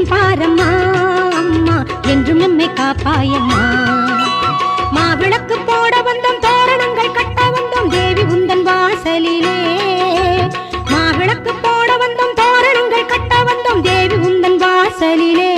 கண் பாரம்மா அம்மா என்றும் நம்மை காப்பாயம்மா. மாவிளக்கு போட வந்தோம் தோரணங்கள் கட்ட வந்தோம் தேவி உந்தன் வாசலிலே. மாவிளக்கு போட வந்தோம் தோரணங்கள் கட்ட வந்தோம் தேவி உந்தன் வாசலிலே.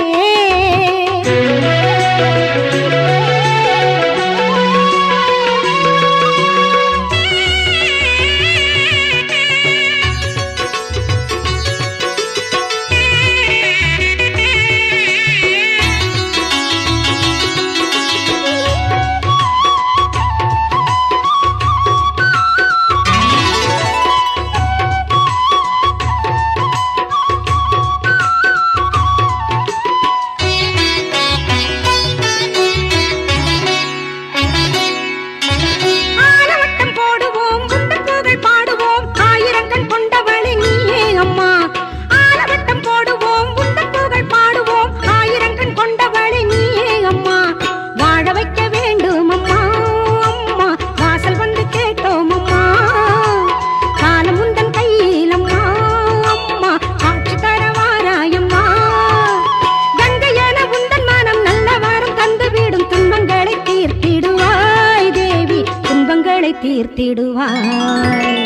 தீர்த்திடுவாய்.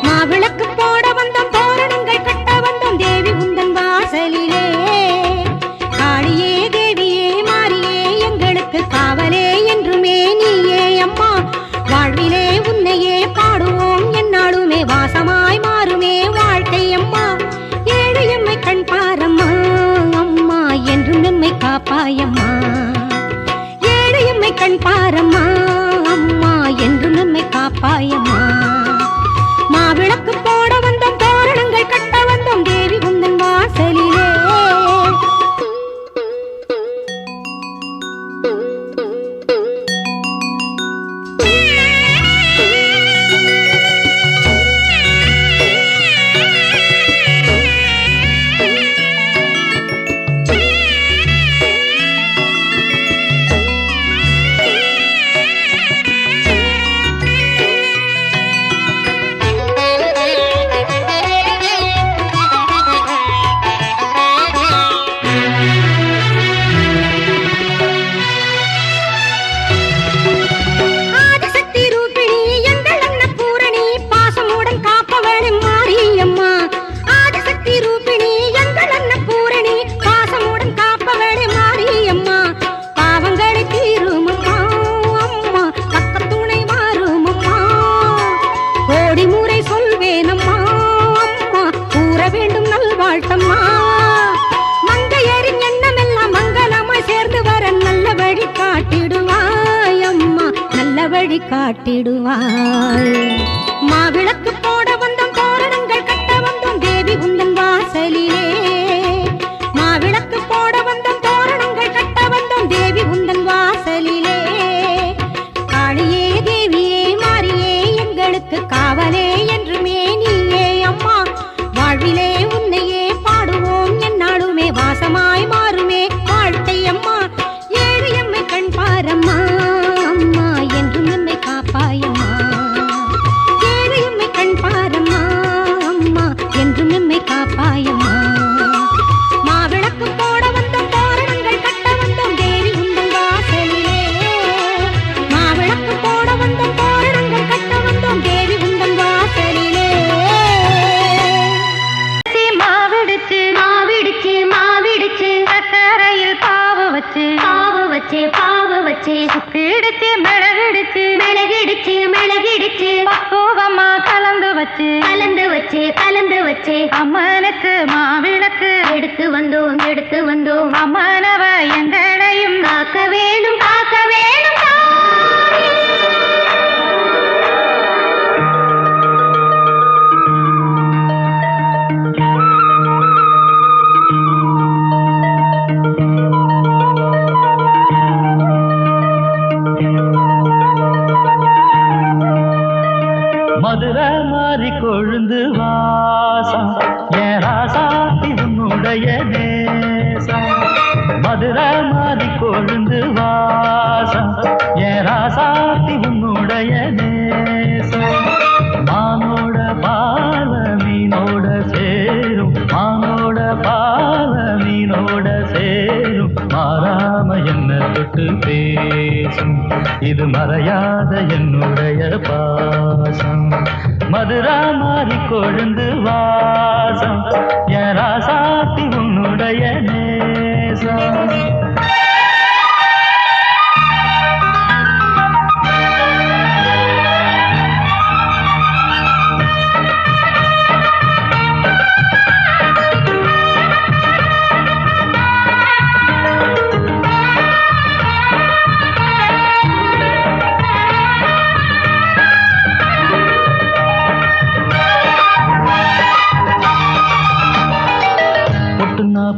மாவிளக்கு போட வந்தோம் தோரணங்கள் கட்ட வந்தோம் தேவி உந்தன் வாசலிலே. காளியே தேவியே மாரியே எங்களுக்கு காவலே என்றுமே நீயே அம்மா. வாழ்விலே உன்னையே பாடுவோம் என்னாலுமே வாசமாய் மாறுமே வாழ்க்கை அம்மா. ஏழு எம்மை கண் பாரம்மா அம்மா என்றும் நம்மை காப்பாயம்மா. ஏழு எம்மை கண் பாரம்மா அம்மா என்றும் நம்மை காப்பாயம்மா. மாவிளக்கு போட வந்தோம் தோரணங்கள் கட்ட வந்தோம் தேவி உந்தன் வாசலிலே. காட்டிடுவாய். மாவிளக்கு போட வந்தோம் தோரணங்கள் கட்ட வந்தோம் தேவி உந்தன் வாசலிலே. மாவிளக்கு போட வந்தோம் தோரணங்கள் கட்ட வந்தோம் தேவி உந்தன் வாசலிலே. காளியே தேவியே மாரியே எங்களுக்கு காவலே என்றுமே நீயே அம்மா. வாழ்விலே உன்னையே பாடுவோம் என்னாலுமே வாசமாய் மாறுமே வாழ்க்கை அம்மா. ஏழு எம்மை கண் பாரம்மா அம்மா என்றும் நம்மை காப்பாயம்மா. ஏழு எம்மை கண் பாரம்மா அம்மா என்றும் நம்மை காப்பாயம்மா. மாவிளக்கு போட வந்தோம் தோரணங்கள் கட்ட வந்தோம் தேவி உந்தன் வாசலிலே. மாவிளக்கு போட வந்தோம் தோரணங்கள் கட்ட வந்தோம் தேவி உந்தன் வாசலிலே. மாவிடுச்சு மாவிடுச்சு மாவிடுச்சு சக்கரையில் பாவு வச்சு பாவு வச்சு சுக்கிடுச்சு மிளகிடுச்சு மிளகிடுச்சு மிளகிடுச்சு பக்குவமா கலந்து வச்சு அம்மனுக்கு மாவிளக்கு எடுத்து வந்தோம் அம்மனவ எங்களையும் காக்க வேணும் காக்க வேணும். மதுரை மாறி கொழுந்து வாசம் ஏன் ராசாத்தி உன்னுடைய நேசம். மதுரை மாறி கொழுந்து வாசம் ஏன் ராசாத்தி உன்னுடைய நேசம். மானோட பால மீனோட சேரும் மானோட பால மீனோட ஒன்று பேசும் இது மறையாத என்னுடைய பாசம் மதுரா மாறி கொழுந்து வாசம் என் ராசாத்தி உன்னுடைய நேசம்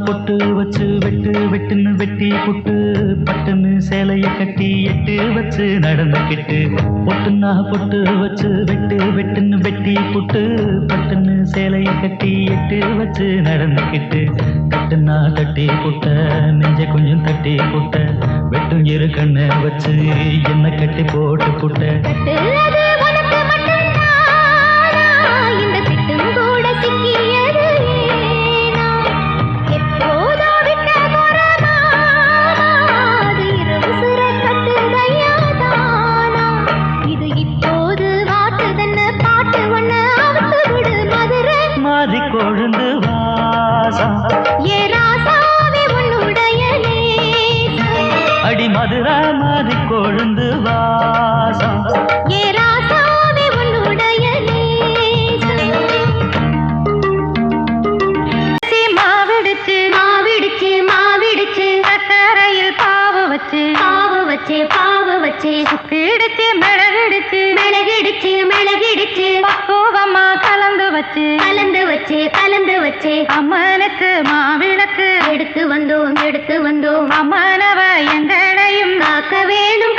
பொட்டு வச்சு வெட்டு வெட்டுன்னு வெட்டி புட்டு பட்டுன்னு சேலைய கட்டி எட்டு வச்சு நடந்துக்கிட்டு பொட்டுன்னா பொட்டு வச்சு வெட்டு வெட்டுன்னு வெட்டி புட்டு பட்டுன்னு சேலைய கட்டி எட்டு வச்சு நடந்துக்கிட்டு கட்டுன்னா கட்டி புட்ட நெஞ்ச கொஞ்சம் தட்டி புட்ட வெட்டும் இரு கண்ணை வச்சு என்ன கட்டி போட்டு புட்ட மாறி கொழுந்து வாசம் அடி மதுரா மாறி கொழுந்து வாசம் மாவிடுச்சு மாவிடுச்சு மாவிடுச்சு சக்கரையில் பாவு வச்சு பாவு வச்சு சுக்கிடுச்சு மிளகிடுச்சு மிளகிடுச்சு மிளகிடுச்சு பக்குவமா கலந்து வச்சு அம்மனுக்கு மாவிளக்கு எடுத்து வந்தோம் அம்மனவ எங்களையும் காக்க வேணும்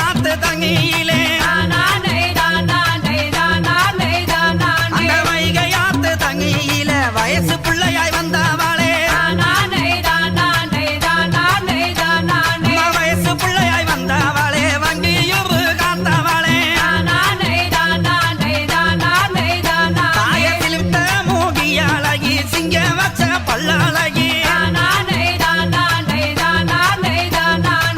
ஆத்து தங்கியிலே அந்த வைகை ஆத்து தங்கியிலே வயசு பிள்ளையாய் வந்தவாளே வயசு பிள்ளையாய் வந்தவாளே வங்கியூர் காத்தவாளே தாயத்திலிட்ட மூகியாளகி சிங்க வச்ச பல்லாளகி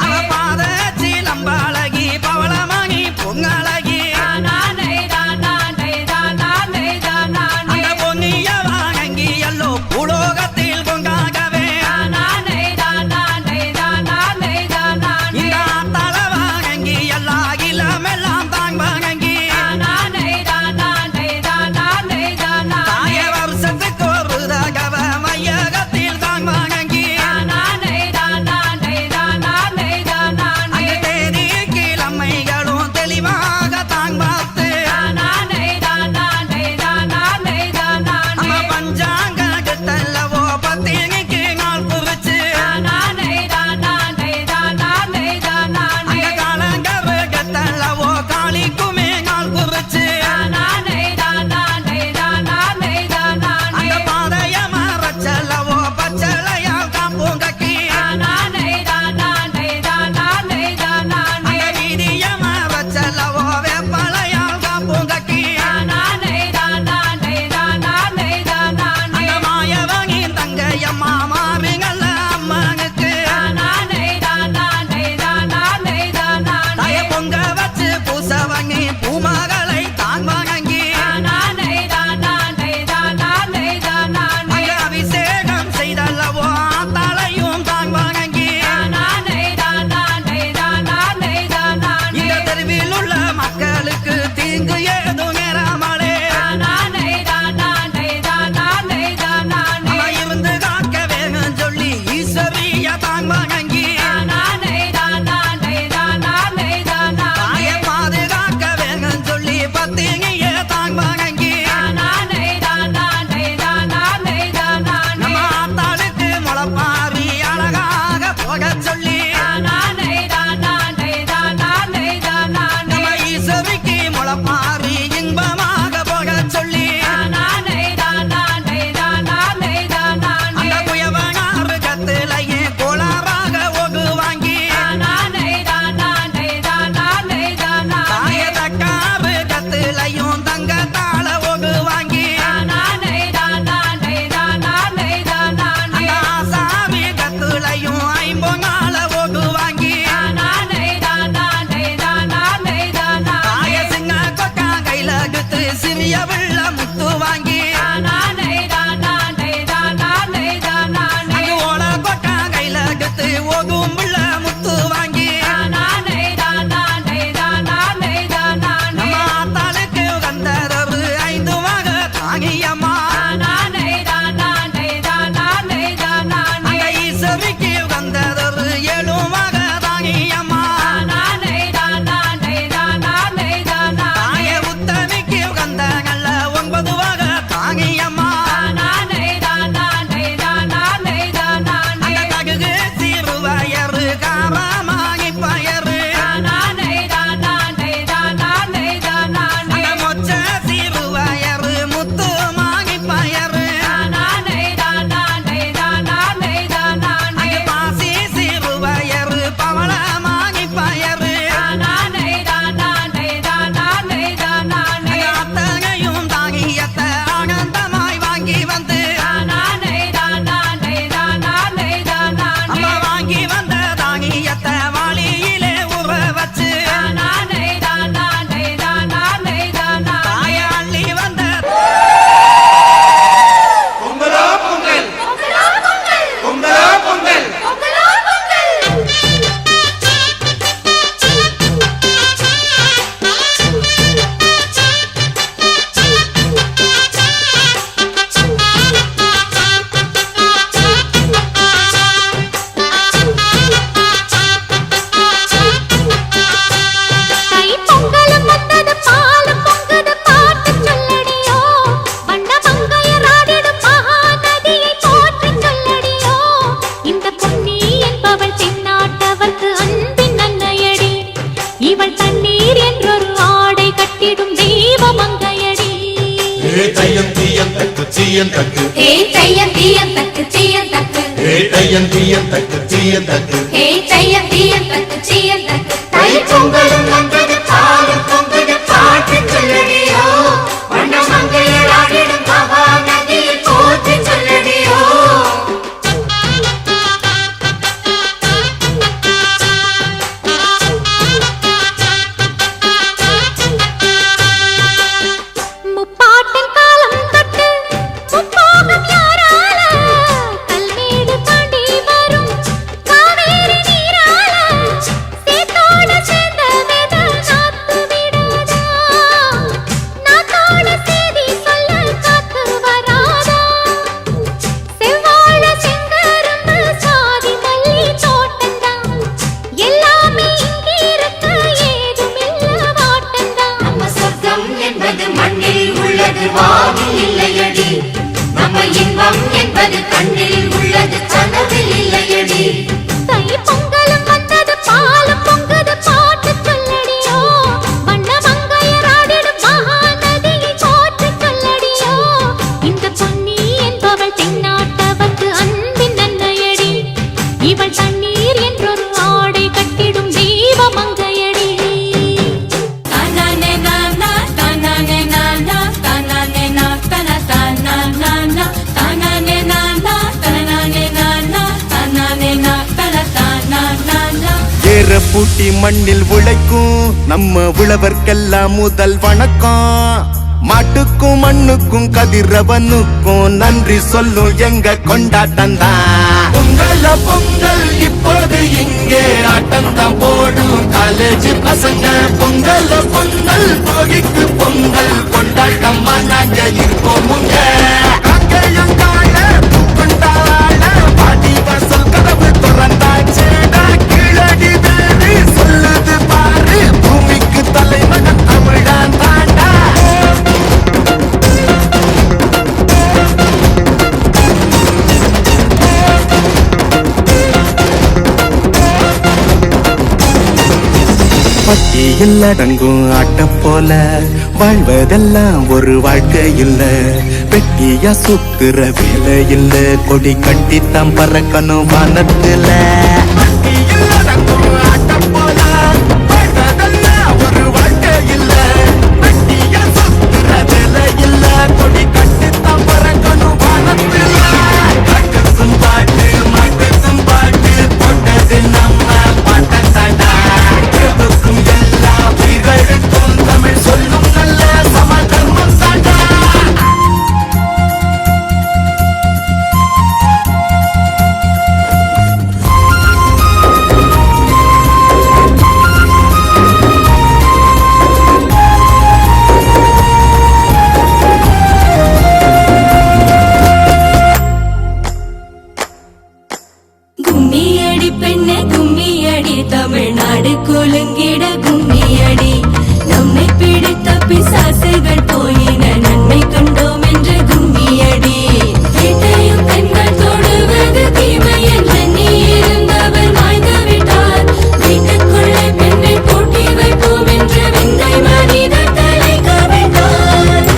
அவ பாத சீலம்பாளகி பவளமணி பொங்க இவள் தண்ணீர் என்றொரு ஆடை கட்டிடும் தெய்வ மங்கையடி. தையம் தீயம் தக்கு தீயம் தக்கு ஹே தையம் தீயம் தக்கு தீயம் தக்கு தையம் தீயம் தக்கு தீயம் தக்கு ஹே தையம் தீயம் தக்கு தீயம் தக்கு. தை பொங்கலும் வந்தது பாலும் பொங்குது பாட்டு சொல்லடியோ வண்ண மங்கையர் ஆடிடும் மகா நதியை போற்றி சொல்லடியோ. முப்பாட்டின் காலம் தொட்டு முப்போகம் யாரால கல்மேடு தாண்டி வரும் காவேரி நீரால சேத்தோட சேர்ந்த வேத நாத்து விடாதா நாத்தோட சேதி சொல்ல காத்து வராதா செவ்வாழ செங்கரும்பு சாதி மல்லி தோட்டந்தான் எல்லாமே இங்கிருக்க ஏதுமில்ல வாட்டந்தான். நம்ம சொர்க்கம் என்பது மண்ணில் உள்ளது வானில் இல்லையடி நம்ம இன்பம் என்பது கண்ணில் உள்ளது கனவில் இல்லையடி. தை பொங்கலும் வந்தது பாலும் பொங்குது பாட்டு சொல்லடியோ வண்ண மங்கையர் ஆடிடும் மகா நதியை போற்றி சொல்லடியோ. இந்த பொன்னி என்பவள் தென்னாட்டவர்க்கு அன்பின் நன்மையடி. இவள் தண்ணீர் என்றொரு ஆடை கட்டிடும் தெய்வ மங்கையடி. தனனே நானா தனனே நானா தனனே நா தன தனனே தனனே நானா தனனே நானா தனனே நா தன தனனே. ஏற பூட்டி மண்ணில் உழைக்கும் நம்ம உழவர்க்கெல்லாம் முதல் வணக்கம். மாட்டுக்கும் மண்ணுக்கும் கதிரவனுக்கும் நன்றி சொல்லும் எங்க கொண்டாட்டம் தான். பொங்கல பொங்கல் இப்போது இங்கே ஆட்டம்தான் போடும் காலேஜ் பசங்க. பொங்கல பொங்கல் போகிக்கு பொங்கல் கொண்டாட்டமா நாங்க இருப்போம் முங்க. காக்கையங்கால பூக்கொண்டால பாடி வாசல் கதவு திறந்தாச்சுடா. கீழடி வேறு சொல்லுது பாரு பூமிக்கு தலைமகன் தமிழான் தாண்டா. பட்டியில் அடங்கும் ஆட்டம் போல வாழ்வதெல்லாம் ஒரு வாழ்க்கை இல்ல. வெட்டியா சுத்துற வேலை இல்ல, கொடி கட்டித்தான் பறக்கணும் வானத்துல. பட்டியில் அடங்கும் ஆட்டம் போல வாழ்வதெல்லாம் ஒரு வாழ்க்கை இல்ல. வெட்டியா சுத்துற வேலை இல்ல, கொடி கட்டித்தான் பறக்கணும் வானத்துல. காட்டுக்கும் பாட்டு மாட்டுக்கும் பாட்டு போட்டது நம்ம பாட்டத்தாண்டா. எதுக்கும் எல்லா உயிர்களுக்கும் தமிழ் சொல்லும் நல்ல சமதர்மம் தாண்டா. கும்மியடி பெண்ணே கும்மியடி தமிழ்நாடு குலுங்கிட கும்மியடி. நம்மை பிடித்த பிசாசுகள் போயின நன்மை கண்டோம் என்று கும்மியடி. வீட்டையும் பெண்கள் தொடுவது தீமை என்று நீ இருந்தவர் மாய்ந்து விட்டார். வீட்டுக்குள்ளே பெண்ணை பூட்டி வைப்போம் என்று விந்தை மனிதர் தலைக்க விட்டார்.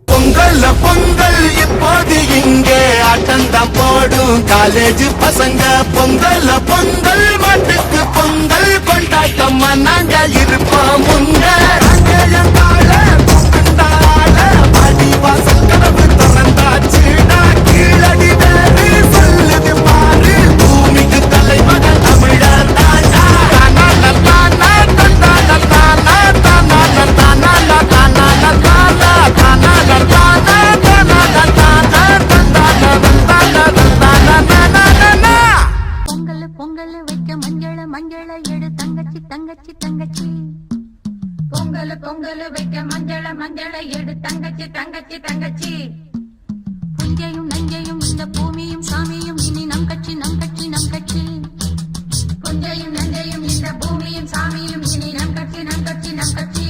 பொங்கல்ல பொங்கல் இப்போது இங்கே ஆட்டம்தான் போடும் காலேஜ் பசங்க. பொங்கல்ல பொங்கல் மாட்டுக்கு பொங்கல் கொண்டாட்டமா நாங்க இருப்போம் முங்க. காக்கையங்கால பூக்கொண்டால பாடி வாசல் கதவு திறந்தாச்சுடா. கீழடி வேறு சொல்லுது பாரு பூமிக்கு தலைமகன் தமிழர் தாண்டா. தானால தானா தந்தால தானா தானால தானால தானால தானா தானால தானா தானால தானா தந்தால தந்தால தந்தால தானா. பொங்கல் பொங்கல் வைக்க மஞ்சள மஞ்சள எடு தங்கச்சி தங்கச்சி தங்கச்சி. பொங்கல் பொங்கல் வைக்க மஞ்சள மஞ்சள எடு தங்கச்சி தங்கச்சி தங்கச்சி. புஞ்சையும் நஞ்சையும் இந்த பூமியும் சாமியும் இனி நம் கட்சி நம் கட்சி நம் கட்சி. புஞ்சையும் நஞ்சையும் இந்த பூமியும் சாமியும் இனி நம் கட்சி நம் கட்சி நம் கட்சி.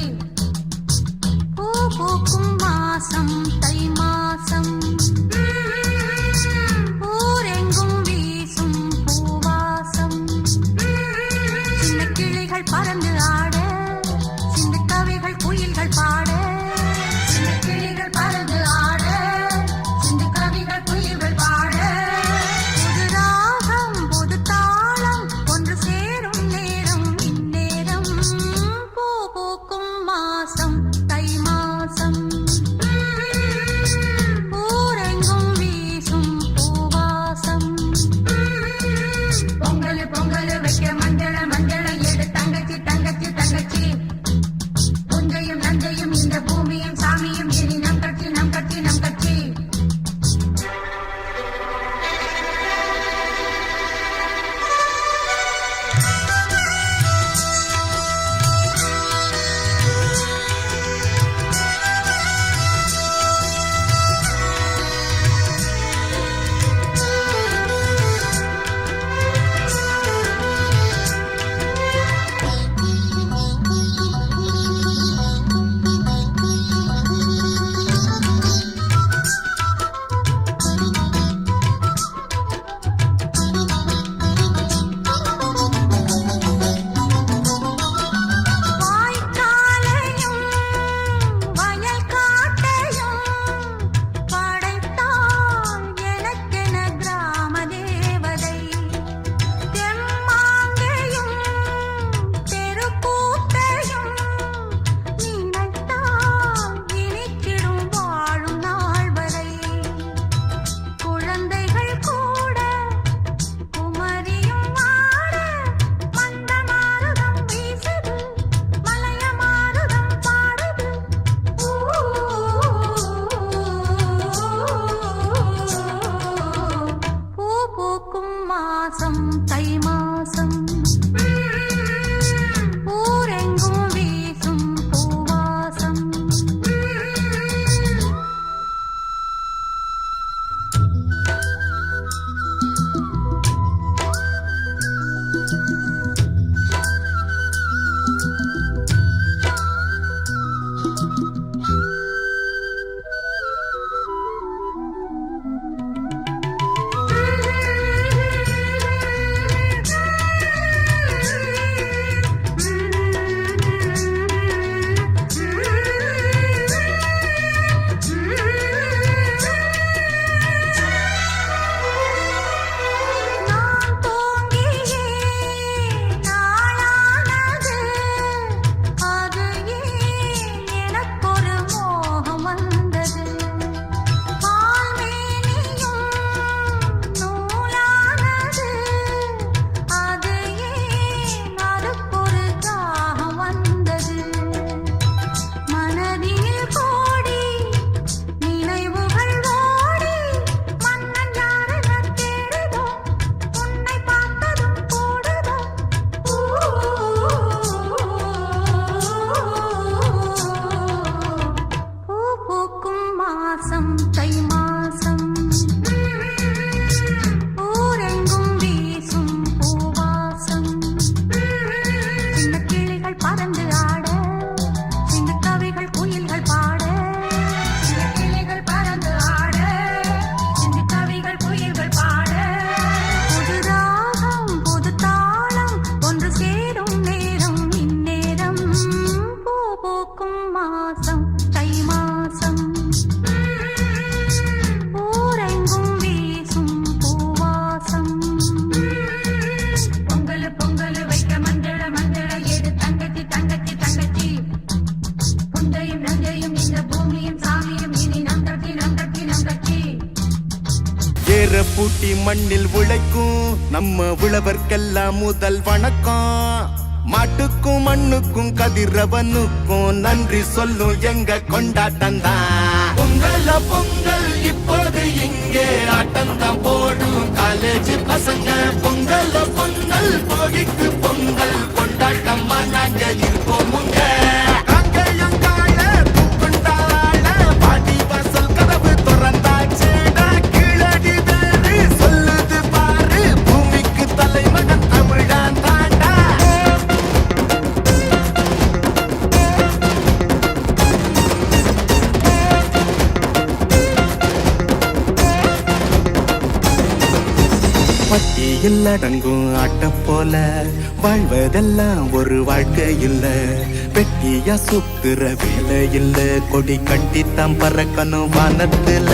பூ பூக்கும் வாச வேற பூட்டி மண்ணில் உழைக்கும் நம்ம உழவர்க்கெல்லாம் முதல் வணக்கம். மாட்டுக்கும் மண்ணுக்கும் கதிரவனுக்கும் நன்றி சொல்லும் எங்க கொண்டாட்டம் தான். பொங்கல் பொங்கல் இப்போது இங்கே ஆட்டம் தான் போடும் காலேஜ் பசங்க. பொங்கல் பொங்கல் போகிக்கு பொங்கல் கொண்டாட்டமா நாங்க இருப்போமுங்க. பட்டியில் அடங்கும் ஆட்ட போல வாழ்வதெல்லாம் ஒரு வாழ்க்கை இல்ல. வெட்டியா சுத்துற வேலை இல்ல, கொடி கட்டித்தான் பறக்கணும் வானத்துல.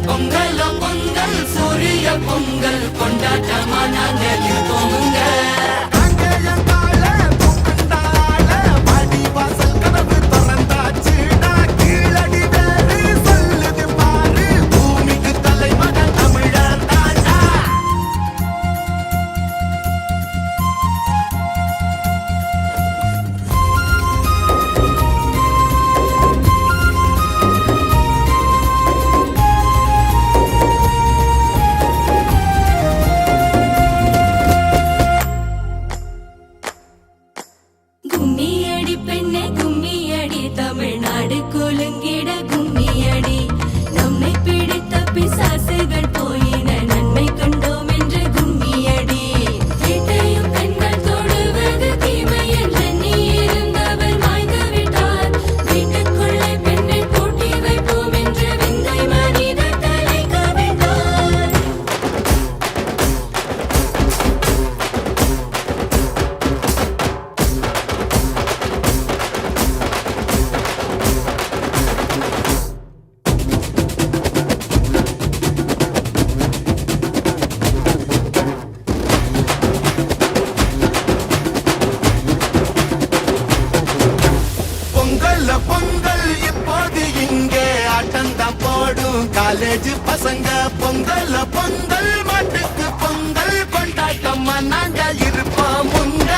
பொங்கல் பொங்கல் சூரிய பொங்கல் கொண்டாட்டமா நாங்க இருக்கோமுங்க. காலேஜ் பசங்க பொங்கல் பொங்கல் மாட்டுக்கு பொங்கல் கொண்டாட்டமா நாங்க இருப்போம் முங்க.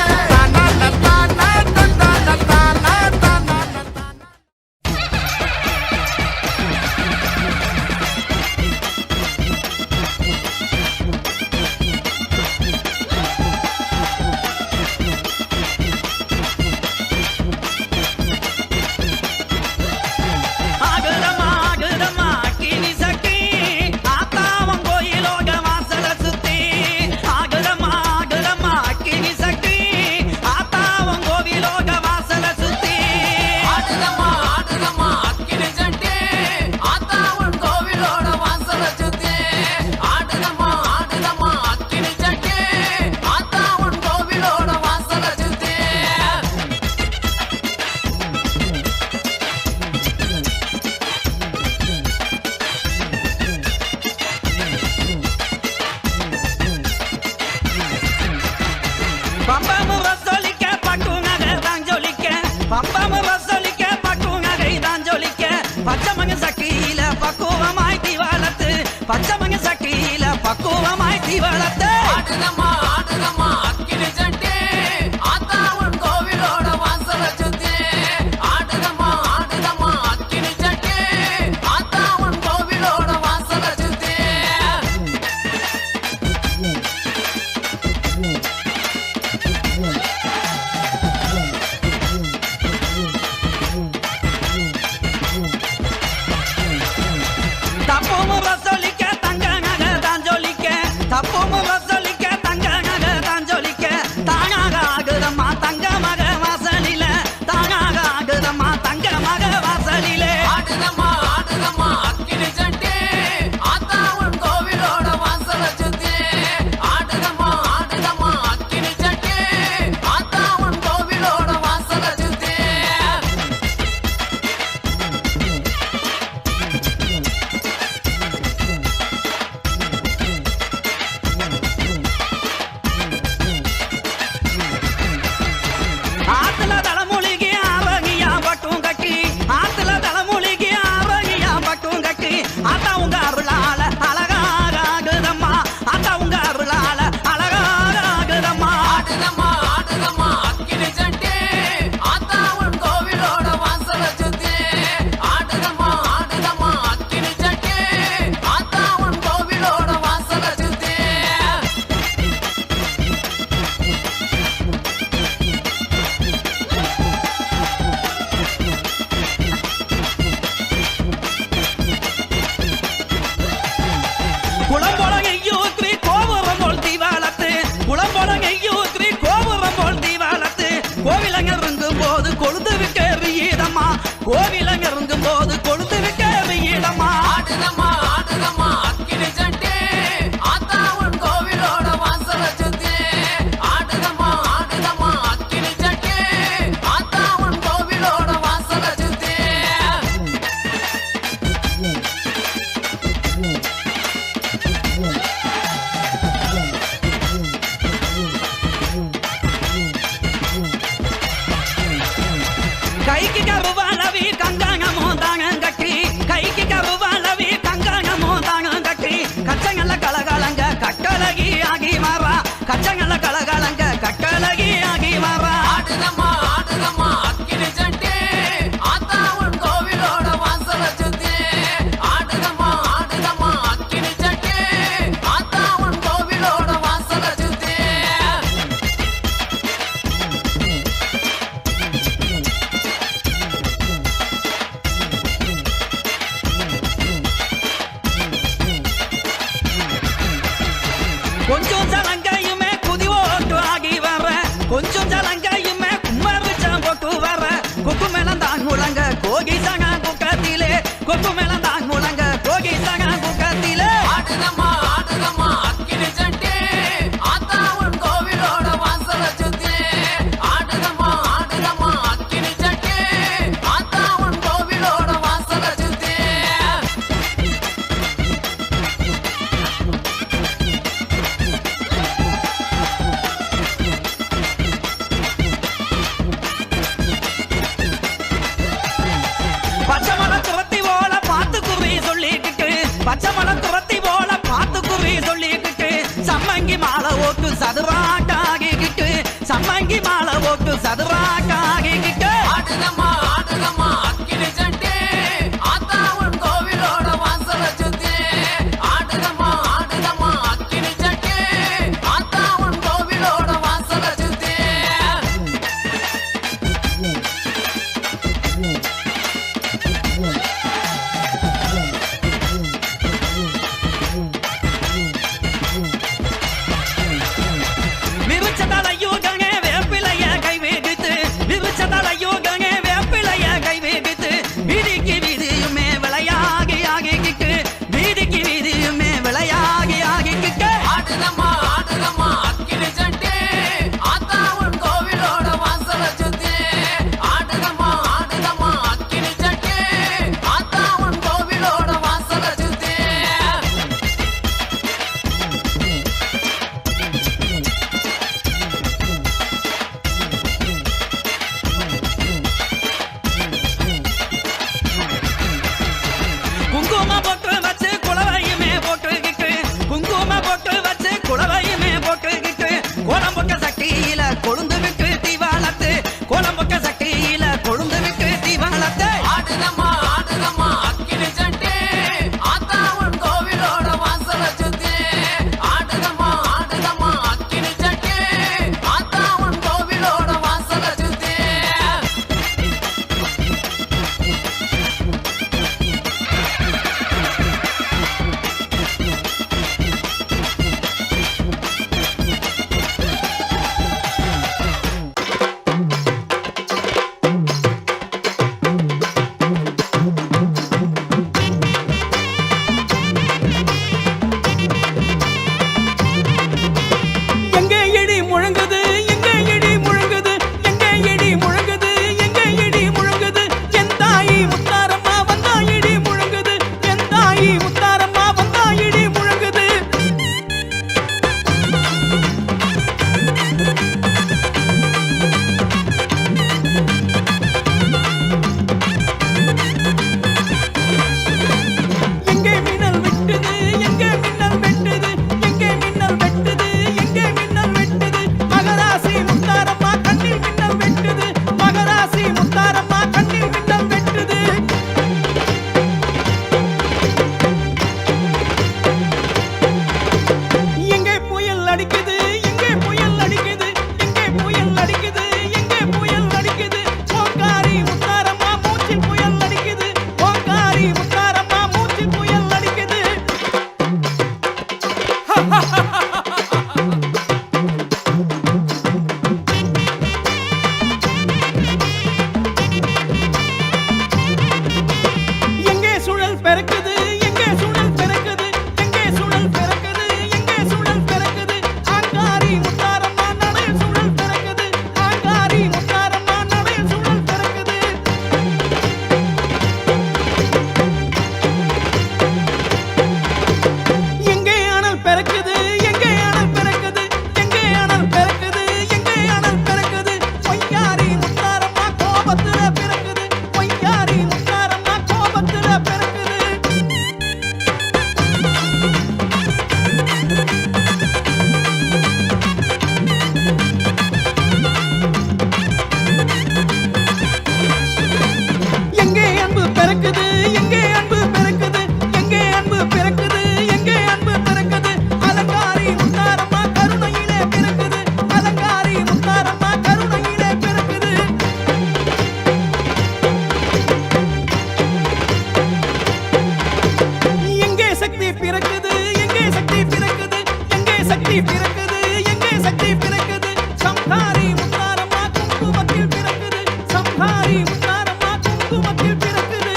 பச்சமங்க சக்கில பக்குவமாய் தீவளத்தை ஆடுதம்மா ஆடுதம்மா அக்கினி சட்டி ஆத்தாவன் கோவிலோட வாசல சுத்தி. ஆடுதம்மா ஆடுதம்மா அக்கினி சட்டி ஆத்தாவன் கோவிலோட வாசல சுத்தி. தப்பும் ரசலிக்க தங்க நகை தான் ஜொலிக்க, தப்பும் ரசலிக்க தங்க நகை தான் ஜொலிக்க, தானாக ஆகுதம்மா தங்க மக வாசலில, தானாக ஆகுதம்மா தங்க மக வாசலிலே. ஆடுதம்மா ஆடுதம்மா அக்கினி சட்டி ஆத்தாவன் கோவிலோட வாசல சுத்தி. கோவிலம் இறங்கும் போது கொழுந்து விட்ட வெயிலம்மா ஆடுதம்மா ஆடுதம்மா அக்கினி சட்டி ஆத்தா உன் கோவிலோட வாசல சுத்தி ஆடுதம்மா ஆடுதம்மா அக்கினி சட்டி ஆத்தா உன் கோவிலோட வாசல சுத்தி கைக்கு கருவாளவி கங்காணமோ தானம் கட்டி கைக்கு கருவாளவி கங்காணமோ தானம் கட்டி கச்சங்கல்ல கலகலங்க கட்டழகி ஆகி மாறா கச்சங்கல்ல கலகலங்க கட்டழகி ஆகி மாறா ஆடுதம்மா ஆடுதம்மா அக்கினி சட்டி ஆத்தா உன் கோவிலோட வாசல சுத்தி ஆடுதம்மா ஆடுதம்மா அக்கினி சட்டி ஆத்தா உன் கோவிலோட வாசல சுத்தி கொஞ்சம் ஜலங்கையுமே குதி ஓட்டு ஆகி வர கொஞ்சம் ஜலங்கையுமே கும்மரிச்சம் போட்டு வர கொக்கு மேலந்தான் முழங்க கோகி சங்க குக்கத்திலே கொக்கு மேலந்தான் முழங்க கோகி சங்க குக்கத்திலே ஆடுதம்மா ஆடுதம்மா அக்கினி சட்டி ஆத்தா உன் கோவிலோட வாசல சுத்தி ஆடுதம்மா ஆடுதம்மா அக்கினி சட்டி ஆத்தா உன் கோவிலோட வாசல சுத்தி பச்சை மலை துரத்தி போல பார்த்து குறி சொல்லிக்கிட்டு பச்சை மலை துரத்தி போல பார்த்து குறி சொல்லிக்கிட்டு சம்மங்கி மாலை ஓட்டு சதுராட்டாகிக்கிட்டு சம்மங்கி மாலை ஓட்டு சதுராட்டாகிக்கிட்டு ஆடுதம்மா ஆடுதம்மா அக்கினி சட்டி ஆத்தா உன் கோவிலோட வாசல சுத்தி ஆடுதம்மா ஆடுதம்மா அக்கினி சட்டி ஆத்தா உன் கோவிலோட வாசல சுத்தி விரிச்ச தலையூகனே வேப்பிலைய கை வைத்து பிறக்குது எங்கே சக்தி பிறக்குது எங்கே சக்தி பிறக்குது எங்கே சக்தி பிறக்குது சம்ஹாரி முத்தாரம்மா குங்குமத்தில் பிறக்குது சம்ஹாரி முத்தாரம்மா குங்குமத்தில் பிறக்குது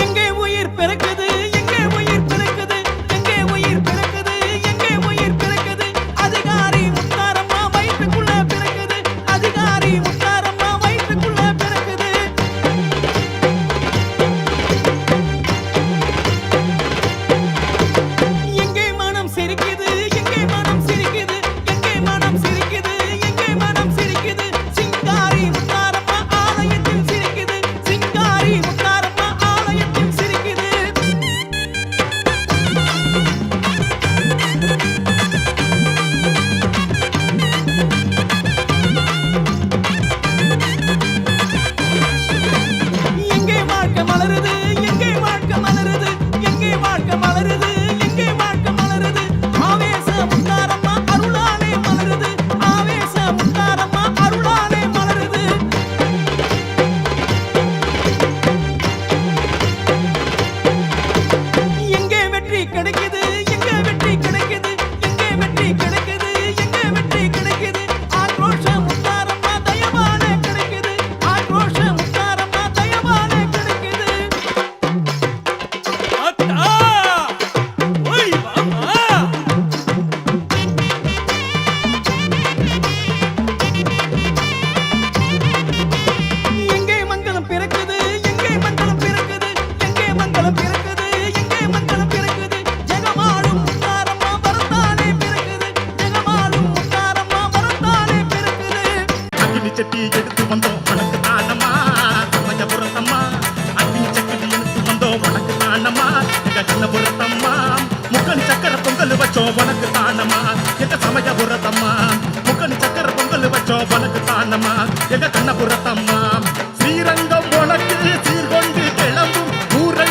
எங்கே உயிர் பிறக்குது எங்கே உயிர் பிறக்குது எங்கே உயிர் பிறக்குது எங்கே உயிர் பிறக்குது அதிகாரி முத்தாரம்மா வயிற்றுக்குள்ள பிறக்குது அதிகாரி முத்தாரம்மா வயிற்றுக்குள்ள பிறக்குது எங்கே மனம் சிரிக்குது எங்கே மனம் சிரிக்குது எங்கே மனம் சிரிக்குது எங்கே மனம் சிரிக்குது சிங்காரி முத்தாரம்மா ஆலயத்தில் சிரிக்குது சிங்காரி முத்தாரம்மா ஆலயத்தில் சிரிக்குது எங்கே வாழ்க்கை மலருது எங்கே வாழ்க்கை மலருது எங்கே வாழ்க்கை மலருது எங்கே வாழ்க்கை மலருது ஆவேச முத்தாரம்மா அருளாலே மலருது ஆவேச முத்தாரம்மா அருளாலே மலருது எங்கே வெற்றி கிடைக்குது எங்கே வெற்றி கிடைக்குது எங்கே வெற்றி கிடைக்குது எங்கே வெற்றி கிடைக்குது ஆக்ரோஷ முத்தாரம்மா தயவாலே கிடைக்குது ஆக்ரோஷ முத்தாரம்மா தயவாலே கிடைக்குது எங்கே மங்களம் பிறக்குது எங்கே மங்களம் பிறக்குது எங்கே மங்களம் பிறக்குது எங்கே மங்களம் பிறக்குது ஜெகமாளும் முத்தாரம்மா வரத்தாலே பிறக்குது ஜெகமாளும் முத்தாரம்மா வரத்தாலே பிறக்குது அக்னி சட்டி எடுத்து வந்தோம் உனக்கு தானம்மா சமயபுரத்தம்மா அக்னி சட்டி எடுத்து வந்தோம் உனக்கு தானம்மா எங்க கண்ணபுரத்தம்மா முக்கணி சக்கர பொங்கல் வச்சோம் உனக்கு தானம்மா எங்க சமயபுரத்தம்மா முக்கணி சக்கர பொங்கல் வச்சோம் உனக்கு தானம்மா எங்க கண்ணபுரத்தம்மா ஸ்ரீரங்கம் உனக்கு சீர்கொண்டு கிளம்பும்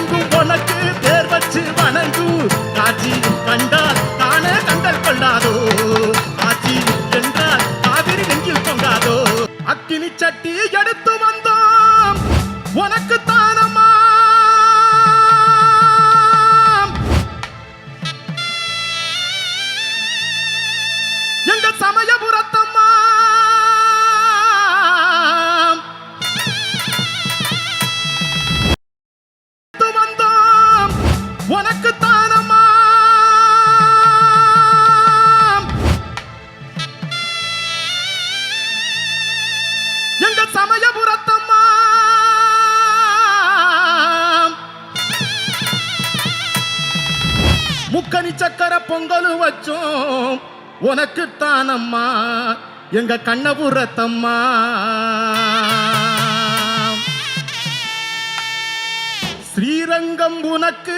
ஊரங்கும் உனக்கு தேர் வச்சு வணங்கும் காட்சி கண்டால் காண கண்டல் கொள்ளாதோ காட்சி என்றால் காவிரி நெஞ்சில் பொங்காதோ அக்கினி சட்டி எடுத்து வந்தோம் உனக்கு தானம்மா எங்க சமயபுரத்தம்மா எடுத்து வந்தோம் உனக்கு தானம்மா எங்க சமயபுரத்தம்மா முக்கணி சக்கர பொங்கல் வச்சோம் உனக்கு தானம்மா எங்க கண்ணபுரத்தம்மா ஸ்ரீரங்கம் உனக்கு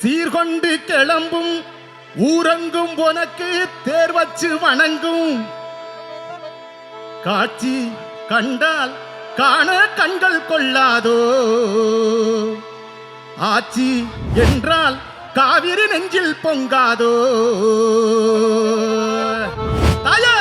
சீர்கொண்டு கிளம்பும் ஊரங்கும் உனக்கு தேர் வச்சு வணங்கும் காட்சி கண்டால் காண கண்கள் கொள்ளாதோ ஆச்சி என்றால் காவிரி நெஞ்சில் பொங்காதோ தாயே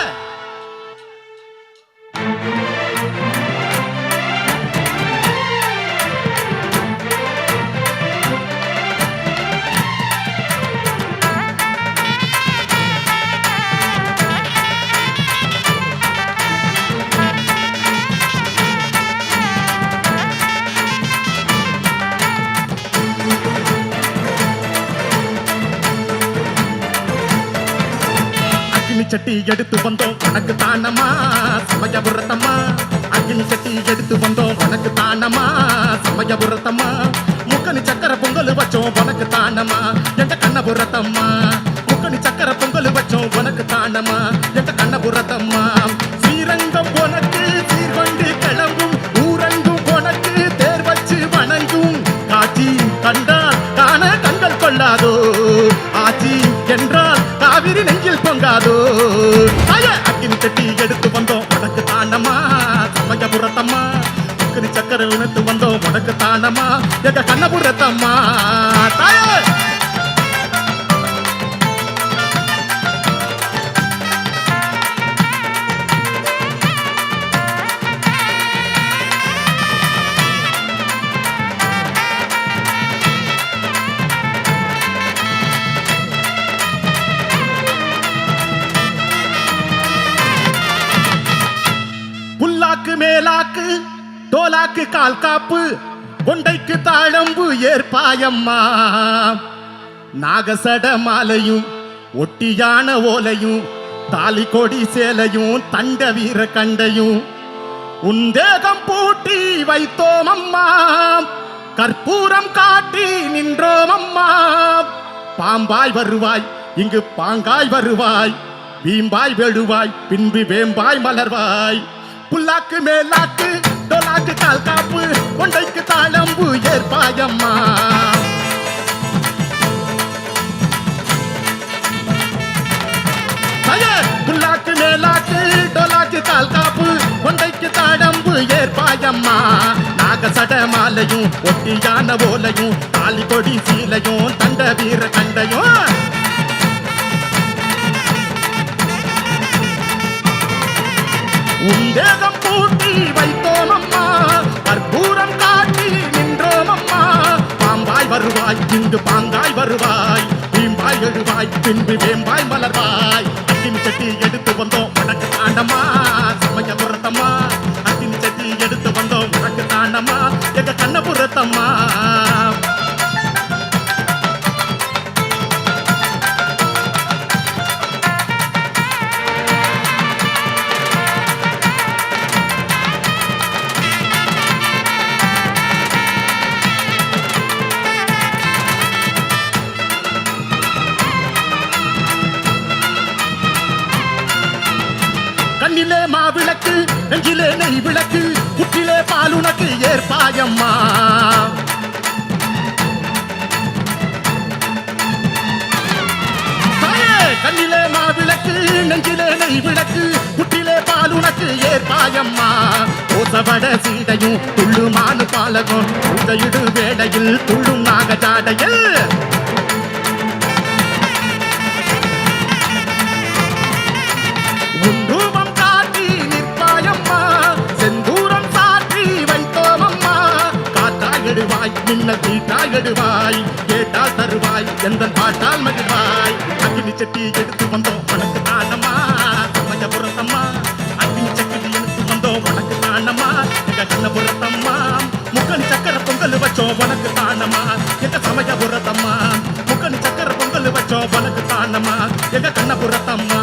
சட்டி எடுத்து வந்தோம் உனக்கு தானம்மா சமயபுரத்தம்மா அக்னி சட்டி எடுத்து வந்தோம் உனக்கு தானம்மா சமயபுரத்தம்மா முக்கணி சக்கர பொங்கல் வச்சோம் உனக்கு தானம்மா எங்க கண்ணபுரத்தம்மா முக்கணி சக்கர பொங்கல் வச்சோம் உனக்கு தானம்மா எங்க கண்ணபுரத்தம்மா ஸ்ரீரங்கம் உனக்கு சீர்கொண்டு கிளம்பும் ஊரங்கும் உனக்கு தேர் வச்சு வணங்கும் காட்சி கண்டால் காண கண்கள் கொள்ளாதோ ஆச்சி என்றால் காவிரி நெஞ்சில் பொங்காதோ அக்கினி சட்டி எடுத்து வந்தோம் உனக்கு தானம்மா சமயபுரத்தம்மா அக்கினி சக்கரை உணர்த்து வந்தோம் உனக்கு தானம்மா எங்க கண்ணபுரத்தம்மா தாயே புல்லாக்கு கால் காப்பு கொண்டைக்கு தாழம்பு ஏற்பாயம்மா நாகசட மாலையும் ஒட்டியான ஓலையும் தாலி கொடி சேலையும் தண்ட வீர கண்டையும் உந்தேகம் பூட்டி வைத்தோம் அம்மா கற்பூரம் காட்டி நின்றோம் அம்மா பாம்பாய் வருவாய் இங்கு பாங்காய் வருவாய் வீம்பாய் வெடுவாய் பின்பு வேம்பாய் மலர்வாய் புல்லாக்கு மேலாக்கு டோலாக்கு கால் காப்பு கொண்டைக்கு தாளம்பு ஏற்பாயம்மா புல்லாக்கு மேலாக்கு டோலாக்கு கால் காப்பு கொண்டைக்கு தாடம்பு ஏற்பாயம்மா நாகசட மாலையும் ஒட்டியான ஓலையும் தாலி கொடி சீலையும் தண்ட வீர கண்டையும் உந்தேகம் பூட்டி வைத்தோம் அம்மா கற்பூரம் காட்டி நின்றோம் அம்மா பாம்பாய் வருவாய் இங்கு பாங்காய் வருவாய் வீம்பாய் எழுவாய் பின்பு வேம்பாய் மலர்வாய் அக்கினி சட்டி எடுத்து வந்தோம் உனக்கு தாண்டம்மா சமயபுரத்தம்மா அக்கினி சட்டி எடுத்து வந்தோம் உனக்கு தாண்டம்மா எங்க கண்ணபுரத்தம்மா கண்ணிலே மாவிளக்கு நெஞ்சிலே நெய் விளக்கு குட்டிலே பாலுனக்கு ஏற்பாயம்மா கண்ணிலே மாவிளக்கு நெஞ்சிலே நெய் விளக்கு குட்டிலே பாலுனக்கு ஏற்பாயம்மா ஓசவட சீடையும் துள்ளுமானு பாலகம் உதையிடு வேடையில் துள்ளும் நாகஜாடையில் மின்னல் தீட்டாய் எடுவாய் கேட்டால் தருவாய் எந்த பாட்டால் மகிழ்வாய் அக்னி சட்டி எடுத்து வந்தோம் உனக்கு தானம்மா சமயபுரத்தம்மா அக்னி சட்டி எடுத்து வந்தோம் உனக்கு தானம்மா எங்க கண்ணபுரத்தம்மா முக்கணி சக்கர பொங்கல் வச்சோம் உனக்கு தானம்மா எங்க சமயபுரத்தம்மா முக்கணி சக்கர பொங்கல் வச்சோம் உனக்கு தானம்மா எங்க கண்ணபுரத்தம்மா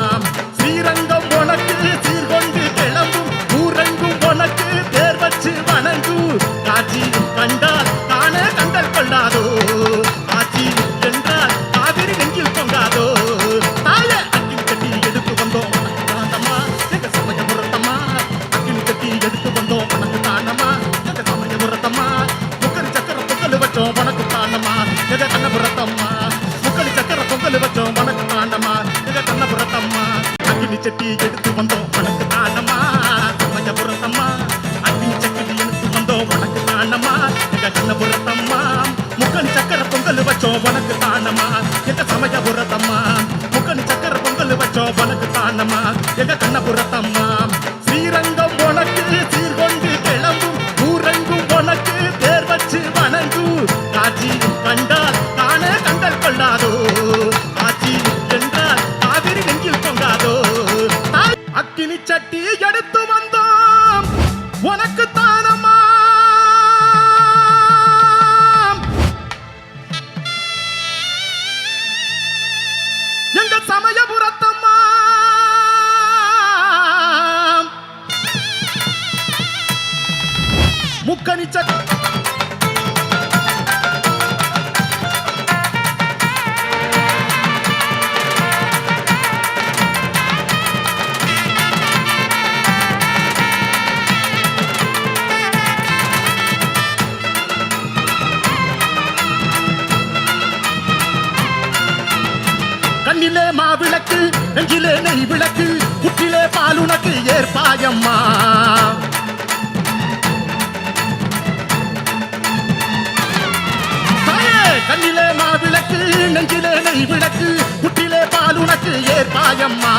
ஸ்ரீரங்கம் உனக்கு சீர்கொண்டு கிளம்பும் ஊரங்கும் உனக்கு தேர் வச்சு வணங்கும் காட்சி கண்டால் கொள்ளாதோ ஆட்சி என்றால் காவிரி நெஞ்சில் பொங்காதோ தாயே அக்கினி கட்டி எடுத்து வந்தோம் உனக்கு தானம்மா எங்க சமயபுரத்தம்மா அக்கினி கட்டி எடுத்து வந்தோம் உனக்கு தானம்மா எங்க சமயபுரத்தம்மா முக்கணி சக்கர பொங்கல் வச்சோம் உனக்கு தானம்மா எங்க கண்ணபுரத்தம்மா முக்கணி சக்கர பொங்கல் வச்சோம் உனக்கு தானம்மா எங்க கண்ணபுரத்தம்மா அக்கினி சட்டி எடுத்து வந்தோம் உனக்கு தானம்மா சமயபுரத்தம்மா அக்கினி சட்டி எடுத்து வந்தோம் உனக்கு தானம்மா எங்க கண்ணபுரத்தம்மா முக்கணி சக்கர பொங்கல் வச்சோம் உனக்கு தானம்மா எங்க சமயபுரத்தம்மா முக்கணி சக்கர பொங்கல் வச்சோம் உனக்கு தானம்மா எங்க கண்ணபுரத்தம்மா ஸ்ரீரங்கம் உனக்கு சீர்கொண்டு கிளம்பும் ஊரங்கும் உனக்கு தேர் வச்சு வணங்கும் காட்சி கண்டால் தானே கண்டல் கொள்ளாதோ ஆட்சி என்றால் காவிரி நெஞ்சில் பொங்காதோ அக்கினி சட்டி எடுத்து வந்தோம் உனக்கு தானம்மா எங்க சமயபுரத்தம்மா முக்கணி கண்ணிலே மாவிளக்கு நெஞ்சிலே நெய் விளக்கு குட்டிலே பாலுனக்கு ஏற்பாயம்மா கண்ணிலே மாவிளக்கு நெஞ்சிலே நெய் விளக்கு குட்டிலே பாலுனக்கு ஏற்பாயம்மா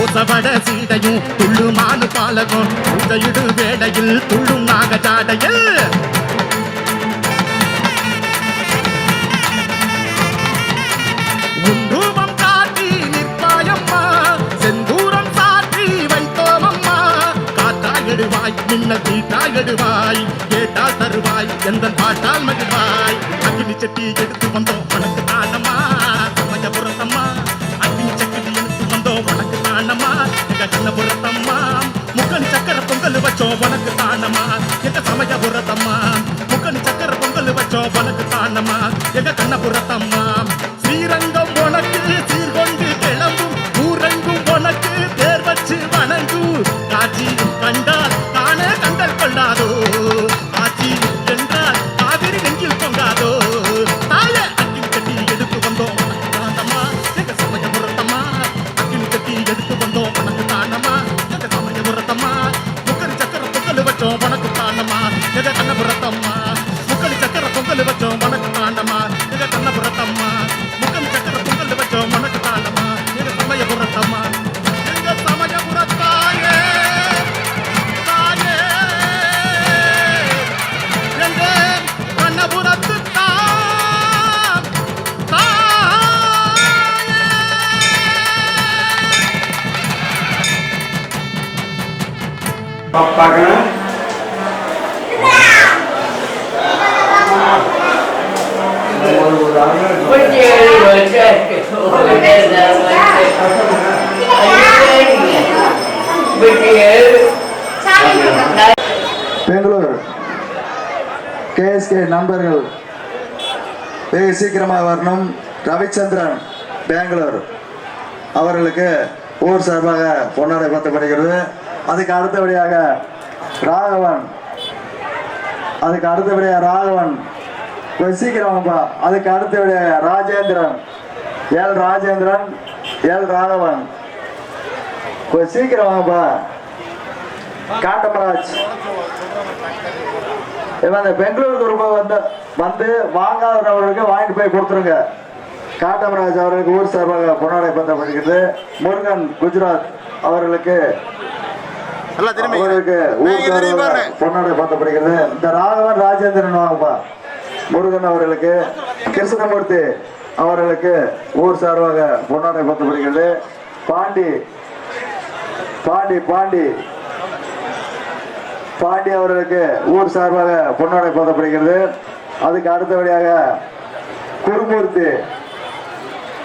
ஓசவட சீடையும் துள்ளுமானு பாலகம் உதையிடு வேடையில் துள்ளும் நாகஜாடையில் உன்ரூபம் காட்டி நிற்பாயம்மா செந்தூரம் சாற்றி வைத்தோம் அம்மா காற்றாய் எடுவாய் மின்னல் தீட்டாய் எடுவாய் எந்த பாட்டால் மகிழ்வாய் அக்னி சட்டி எடுத்து வந்தோம் உனக்கு தானம்மா சமயபுரத்தம்மா அக்னி சட்டி எடுத்து வந்தோம் உனக்கு தானம்மா எங்க கண்ணபுரத்தம்மா முக்கணி சக்கர பொங்கல் வச்சோம் உனக்கு தானம்மா எங்க சமயபுரத்தம்மா முக்கணி சக்கர பொங்கல் வச்சோம் உனக்கு தானம்மா எங்க கண்ணபுரத்தம்மா ஸ்ரீரங்கம் உனக்கு சீர்கொண்டு கிளம்பும் ஊரங்கும் உனக்கு தேர் வச்சு வணங்கும் காட்சி கண்டால் தானே கண்டல் கொள்ளாதோ ஆட்சி என்றால் காவிரி நெஞ்சில் பொங்காதோ தாயே அக்கினி கட்டி எடுத்து வந்தோம் உனக்கு தானம்மா எங்க சமயபுரத்தம்மா அக்கினி கட்டி எடுத்து வந்தோம் உனக்கு தானம்மா எங்க சமயபுரத்தம்மா முக்கணி சக்கர பொங்கல் வச்சோம் உனக்கு தானம்மா எங்க கண்ணபுரத்தம்மா முக்கணி சக்கர பொங்கல் வச்சோம் உனக்கு தானம்மா எங்க கண்ணபுரத்தம்மா முக்கணி சக்கர பொங்கல் வச்சோம் உனக்கு தானம்மா எங்க சமயபுரத்தம்மா எங்க சமயபுரத்தாயே தாயே எங்க கண்ணபுரத்து பார்க்கணும் பெங்களூர் கேஎஸ்கே நண்பர்கள் வெகு சீக்கிரமாக வரணும். ரவிச்சந்திரன் பெங்களூர் அவர்களுக்கு ஊர் சார்பாக பொன்னாடை பத்தப்படுகிறது. அதுக்கு அடுத்தபடியாக ராகவன் கொஞ்சம் சீக்கிரமாப்பா. அதுக்கு அடுத்தபடியாக ராஜேந்திரன் எல் ராகவன் கொஞ்சம் சீக்கிரமாப்பா. காட்டமராஜ் இந்த பெங்களூருக்கு ரூபாய் வந்து வாங்காதவர்களுக்கு வாங்கிட்டு போய் கொடுத்துருங்க. காட்டமராஜ் அவர்களுக்கு ஊர் சார்பாக பொன்னாடை பத்தப்படுகிறது. முருகன் குஜராத் அவர்களுக்கு ஊர் சார்பாக பொன்னாடை பத்தப்படுகிறது. இந்த ராகவன் ராஜேந்திரன் வாங்கப்பா. முருகன் அவர்களுக்கு, கிருஷ்ணமூர்த்தி அவர்களுக்கு ஊர் சார்பாக பொன்னாடை பத்தப்படுகிறது. பாண்டி அவர்களுக்கு ஊர் சார்பாக பொன்னாடை போதப்படுகிறது. அதுக்கு அடுத்தபடியாக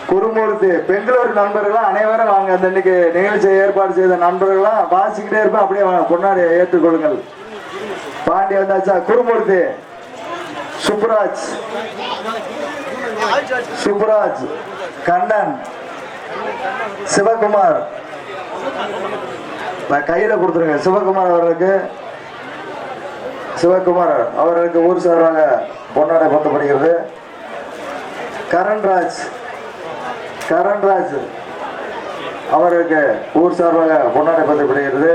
குருமூர்த்தி பெங்களூர் நண்பர்களாம் அனைவரும் வாங்க. அந்த இன்னைக்கு நிகழ்ச்சியை ஏற்பாடு செய்த நண்பர்களாம் வாசிக்கிட்டே இருப்போம், அப்படியே வாங்க, பொன்னாடியை ஏற்றுக்கொள்ளுங்கள். பாண்டி வந்தாச்சா? குருமூர்த்தி, சுப்ராஜ், கண்ணன், சிவகுமார் கையில கொடுத்துருங்க. சிவகுமார் அவர்களுக்கு ஊர் சார்பாக பொன்னாடை போத்தப்படுகிறது. கரண்ராஜ் அவர்களுக்கு ஊர் சார்பாக பொன்னாடை போத்தப்படுகிறது.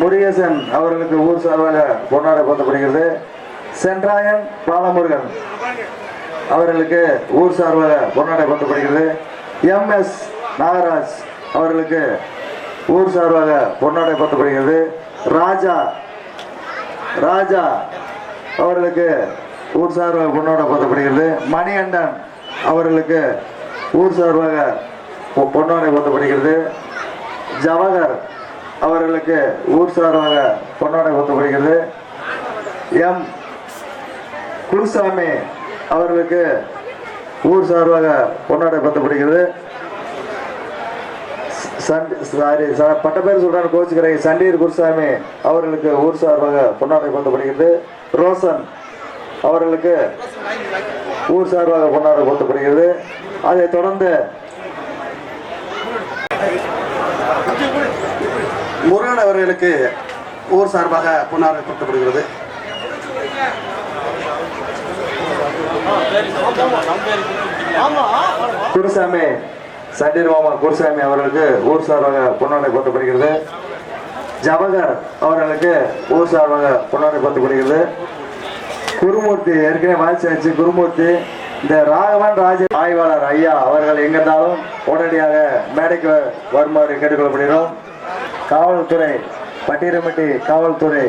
முருகேசன் அவர்களுக்கு ஊர் சார்பாக பொன்னாடை போத்தப்படுகிறது. சென்றாயன் பாலமுருகன் அவர்களுக்கு ஊர் சார்பாக பொன்னாடை போத்தப்படுகிறது. MS நாகராஜ் அவர்களுக்கு ஊர் சார்பாக பொன்னாடை போத்தப்படுகிறது. ராஜா அவர்களுக்கு ஊர் சார்பாக பொன்னாடை போத்தப்படுகிறது. மணிகண்டன் அவர்களுக்கு ஊர் சார்பாக பொன்னாடை போத்தப்படுகிறது. ஜவஹர் அவர்களுக்கு ஊர் சார்பாக பொன்னாடை போத்தப்படுகிறது. M குருசாமி அவர்களுக்கு ஊர் சார்பாக பொன்னாடை போத்தப்படுகிறது. பட்ட பேர் சொல்றாங்க கோச்சுக்கிறேன். சண்டீர் குருசாமி அவர்களுக்கு ஊர் சார்பாக பொன்னாடை போத்தப்படுகிறது. ரோசன் அவர்களுக்கு ஊர் சார்பாக பொன்னாடை போத்தப்படுகிறது. அதைத் தொடர்ந்து முருகன் அவர்களுக்கு ஊர் சார்பாக பொன்னாடை போத்தப்படுகிறது. குருசாமி, சண்டீர் மாமா குருசாமி அவர்களுக்கு ஊர் சார்பாக பொன்னாடை போத்தப்படுகிறது. ஜவஹர் அவர்களுக்கு ஊர் சார்பாக பொன்னாடை போத்தப்படுகிறது. குருமூர்த்தி ஏற்கனவே வாய்ச்சாச்சு. குருமூர்த்தி, இந்த ராகவன் ஆய்வாளர் ஐயா அவர்கள் எங்கிருந்தாலும் உடனடியாக மேடைக்கு வருமாறு கேட்டுக்கொள்ளப்படுகிறோம். காவல்துறை, பட்டிரமட்டி காவல்துறை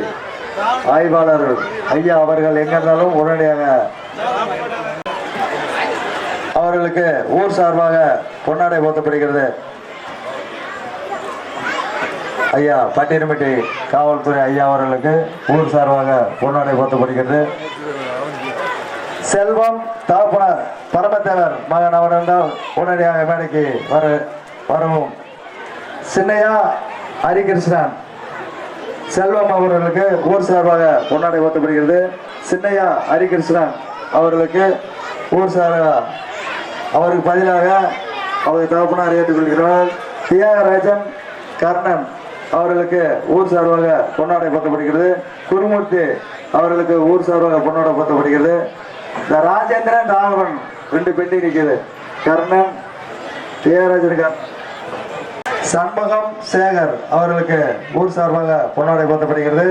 ஆய்வாளர் ஐயா அவர்கள் எங்கிருந்தாலும் உடனடியாக அவர்களுக்கு ஊர் சார்பாக பொன்னாடை போத்தப்படுகிறது. ஐயா பட்டியலம்பட்டி காவல்துறை ஐயா அவர்களுக்கு ஊர் சார்பாக பொன்னாடை போர்த்தப்படுகிறது. செல்வம் தாப்பனார் பரமத்தேவர் மகன் அவர்கள் உடனடியாக மேடைக்கு வரவும். சின்னையா ஹரிகிருஷ்ணன் செல்வம் அவர்களுக்கு ஊர் சார்பாக பொன்னாடை போர்த்தப்படுகிறது. சின்னையா ஹரிகிருஷ்ணன் அவர்களுக்கு ஊர் சார்பாக அவருக்கு பதிலாக அவருடைய தகப்பனார் ஏற்றுக்கொள்கிறார். தியாகராஜன் கர்ணன் அவர்களுக்கு ஊர் சார்பாக பொன்னாடை போர்த்தப்படுகிறது. குருமூர்த்தி அவர்களுக்கு ஊர் சார்பாக பொன்னாடை போர்த்தப்படுகிறது. இந்த ராஜேந்திரன் ராகவன் 2 பெண்டி நிற்கிறது. கர்ணன் தியாகராஜன் சண்முகம் சேகர் அவர்களுக்கு ஊர் சார்பாக பொன்னாடை போர்த்தப்படுகிறது.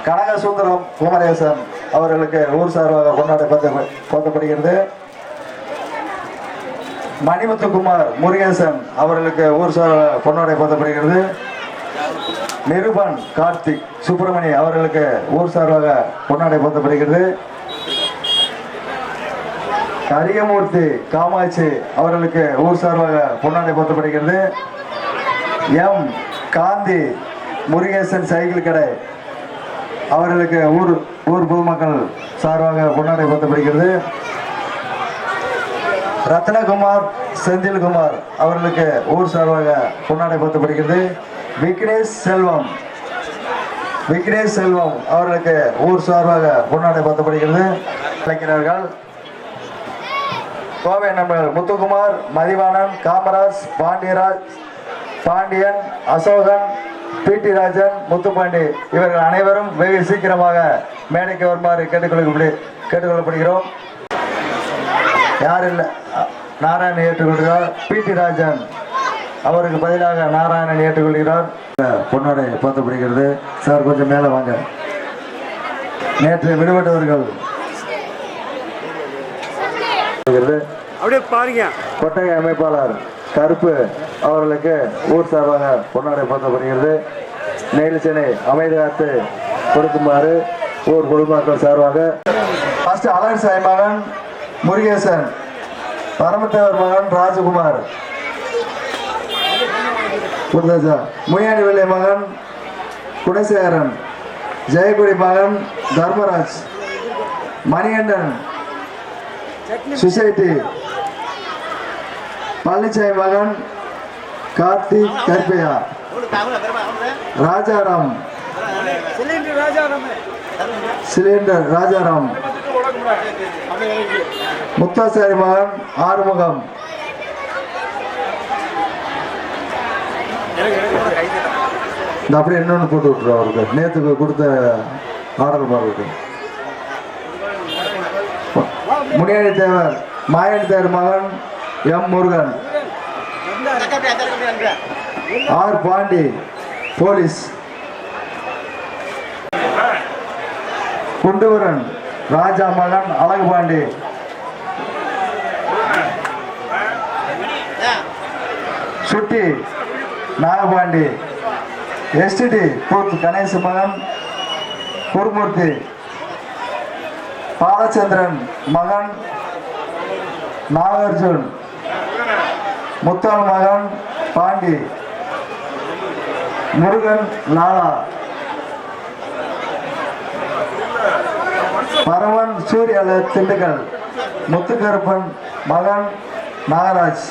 கனகசுந்தரம் குமரேசன் அவர்களுக்கு ஊர் சார்பாக பொன்னாடை போர்த்தப்படுகிறது. மணிமுத்துக்குமார் முருகேசன் அவர்களுக்கு ஊர் சார்பாக பொன்னாடை போர்த்தப்படுகிறது. நிருபன் கார்த்திக் சுப்பிரமணி அவர்களுக்கு ஊர் சார்பாக பொன்னாடை போர்த்தப்படுகிறது. கரியமூர்த்தி காமாட்சி அவர்களுக்கு ஊர் சார்பாக பொன்னாடை போர்த்தப்படுகிறது. எம் காந்தி முருகேசன் சைக்கிள் கடை அவர்களுக்கு ஊர் பொதுமக்கள் சார்பாக பொன்னாடை போர்த்தப்படுகிறது. ரத்னகுமார் செந்தில்குமார் அவர்களுக்கு ஊர் சார்பாக பொன்னாடை போர்த்தப்படுகிறது. விக்னேஷ் செல்வம் அவர்களுக்கு ஊர் சார்பாக பொன்னாடை போர்த்தப்படுகிறது. இளைஞர்கள் கோவை நண்பர்கள் முத்துக்குமார், மதிவாணன், காமராஜ், பாண்டியன், அசோகன், பிடி ராஜன், முத்துப்பாண்டி இவர்கள் அனைவரும் வெகு சீக்கிரமாக மேடைக்கு வருமாறு கேட்டுக்கொள்ளப்படுகிறோம். யார் இல்லை நாராயணன் ஏற்றுக்கொள்கிறார். பிடி ராஜன் அவருக்கு பதிலாக நாராயணன் ஏற்றுக்கொள்கிறார். பொன்னாடை போர்த்தப்படுகிறது. சார் கொஞ்சம் மேலே வாங்க. நேற்று விடுபட்டவர்கள் அப்படியே பாருங்க. கொட்டகை அமைப்பாளர் கருப்பு அவர்களுக்கு ஊர் சார்பாக பொன்னாடை போர்த்தப்படுகிறது. நெய்லிச்சனை அமைதி காத்து கொடுக்குமாறு ஊர் பொதுமக்கள் சார்பாக ஃபர்ஸ்ட் அலன்சாய் மகன் முருகேசன், பரமத்தேவர் மகன் ராஜகுமார், முனியாண்டி வெள்ளை மகன் குணசேகரன், ஜெயக்குடி மகன் தர்மராஜ், மணிகண்டன் சொசைட்டி, பழனிசாமி மகன் கார்த்திக் கற்பையா, ராஜாராம் சிலிண்டர் ராஜாராம், முத்தாசாரி மகன் ஆறுமுகம், இந்த அப்படியே இன்னொன்று போட்டு விட்டுருவோம். அவருக்கு நேற்றுக்கு கொடுத்த ஆர்டர் மாதிரி முனியாண்டி தேவர் மாயாண்டி தேவர் மகன் M Murugan, R Pandi police, Kunduvaran Raja மகன் அழகு பாண்டி, சுட்டி நாகபாண்டி, எஸ்டிடி கூத் கணேச மகன் குருமூர்த்தி, பாலச்சந்திரன் மகன் நாகார்ஜுன், முத்தாள் மகன் பாண்டி, முருகன் லாலா, பரவன் சூர்யால திண்டுக்கல், முத்துக்கருப்பன் மகன் நாகராஜ்,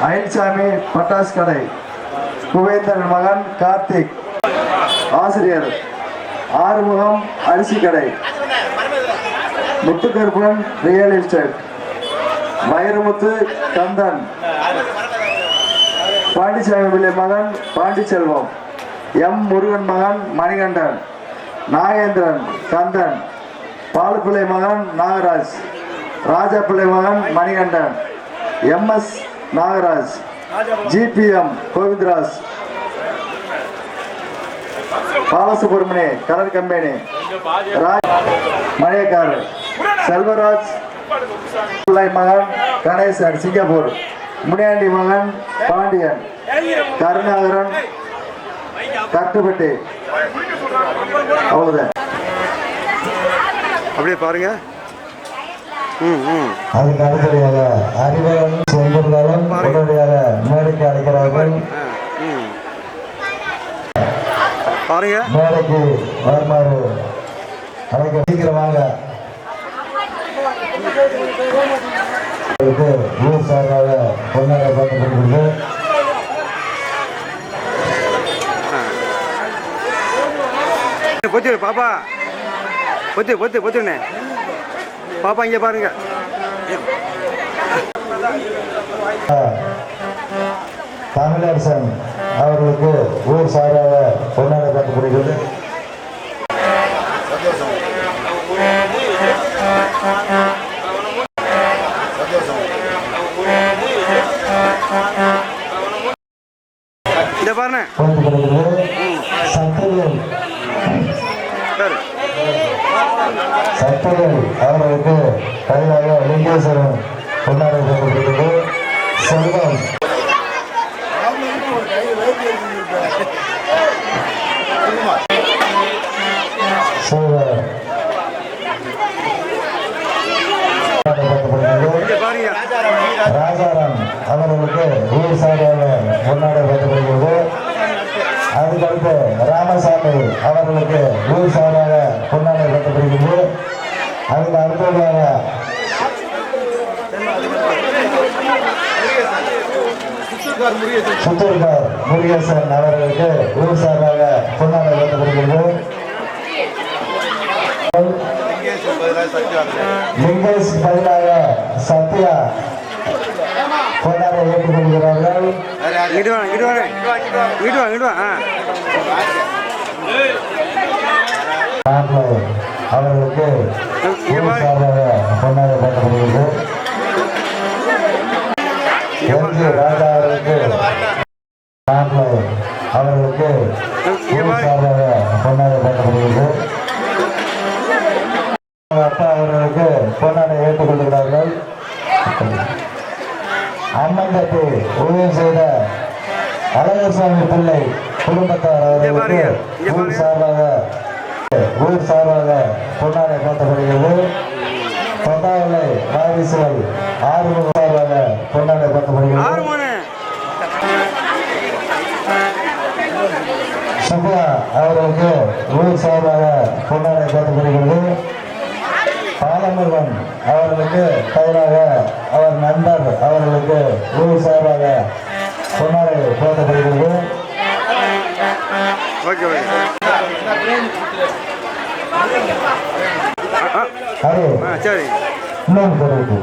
அயில்சாமி பட்டாசு கடை, குவேந்தன் மகன் கார்த்திக், ஆசிரியர் ஆறுமுகம் அரிசி கடை, முத்துக்கருப்பன் ரியல் எஸ்டேட், வைரமுத்து கந்தன், பாண்டிசாமி பிள்ளை மகன் பாண்டிச்செல்வம், எம் முருகன் மகன் மணிகண்டன், நாகேந்திரன் கந்தன், பாலுப்பிள்ளை மகன் நாகராஜ், ராஜா பிள்ளை மகன் Manikandan, MS Nagaraj, GPM Govindaraj, Balasubramania colour company, மணியக்காரர் செல்வராஜ் பிள்ளை மகன் கணேசன் சிங்கப்பூர், முனியாண்டி மகன் பாண்டியன், கருணாகரன் கட்டுப்பட்டி. அவ்வளவுதான். அப்படியே பாருங்க. அதுக்கு அடுத்தபடியாக அறிவரன் செல்வர்களும் உடனடியாக மேடைக்கு அழைக்கிறார்கள். பாருங்க மேடைக்கு வருமாறு அழைக்க சீக்கிரம் வாங்க. ஊர் சார்பாக பொன்னாடை பார்க்கப்படுகிறது. பொத்து பாப்பா பொத்துண்ணே பாப்பா இங்கே பாருங்க. தமிழரசன் அவர்களுக்கு ஊர் சார்பாக பொன்னாடை பார்க்கப்படுகிறது. இந்த பாருண்ணே சட்டங்கள் அவர்களுக்கு பதிலாக லிங்கேஸ்வரன் பொன்னாடை பார்க்கப்படுகிறது. செல்வம் ராஜாராம் அவர்களுக்கு ஊர் சார்பாக பொன்னாடை பார்க்கப்படுகிறது. அதுக்கடுத்து ராமசாமி அவர்களுக்கு ஊர் சார்பாக பொன்னாடை பார்க்கப்படுகிறது. அதுக்கு அடுத்ததாக சுத்தூர்கார் முருகேசன் அவர்களுக்கு ஊர் சார்பாக பொன்னாடை பார்க்கப்படுகிறது. லிங்கேஷ் பதிலாக சத்யா பொன்னாடை ஏற்றுக்கொள்கிறார்கள். அவர்களுக்கு ஊர் சார்பாக பொன்னாடை பார்க்கப்படுகிறது. ராஜா அவர்களுக்கு அவர்களுக்கு ஊர் சார்பாக பொன்னாடை பார்க்கப்படுகிறது. அப்பா அவர்களுக்கு பொன்னாடை ஏற்றுக்கொள்கிறார்கள். அம்மன்பட்டி உதவி செய்த அழகர்சாமி பிள்ளை குடும்பத்தார் அவர்களுக்கு ஊர் சார்பாக பொன்னாடை பார்க்கப்படுகிறது. தொண்டாவளை வாரிசுகள் ஆறுமுக சார்பாக பொன்னாடை பார்க்கப்படுகிறது. சுபா அவர்களுக்கு ஊர் சார்பாக பொன்னாடை பார்க்கப்படுகிறது. பாலமுருகன் அவர்களுக்கு பதிலாக அவர் நண்பர் அவர்களுக்கு ஊர் சார்பாக பொன்னாடை போர்த்தப்படுகிறது. இன்னும் தெரிவித்து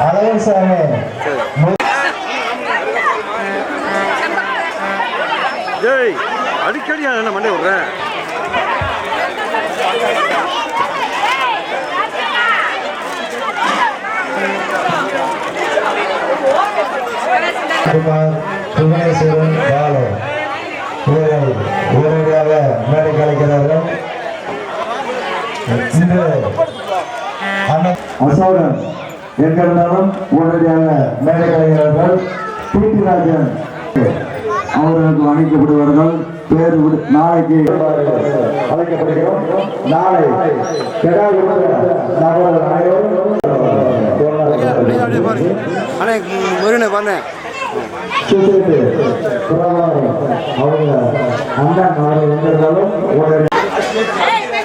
அழகர்சாமி ஜெய் அடிக்கடி என்ன மண்டே விடுறேன். புவனேஸ்வரன் பாலு இவர்கள் உடனடியாக மேடை கலைக்கிறார்கள். இன்று அசோகன் எங்கிருந்தாலும் உடனடியாக மேடை கலைக்கிறார்கள். டிடி ராஜன் அவர்களுக்கு அழைக்கப்படுவார்கள். பேர் நாளைக்கு அழைக்கப்படுகிறோம். நாளை முருகனை பாருங்க அவங்க அண்ணன் அவர்கள் வந்திருந்தாலும்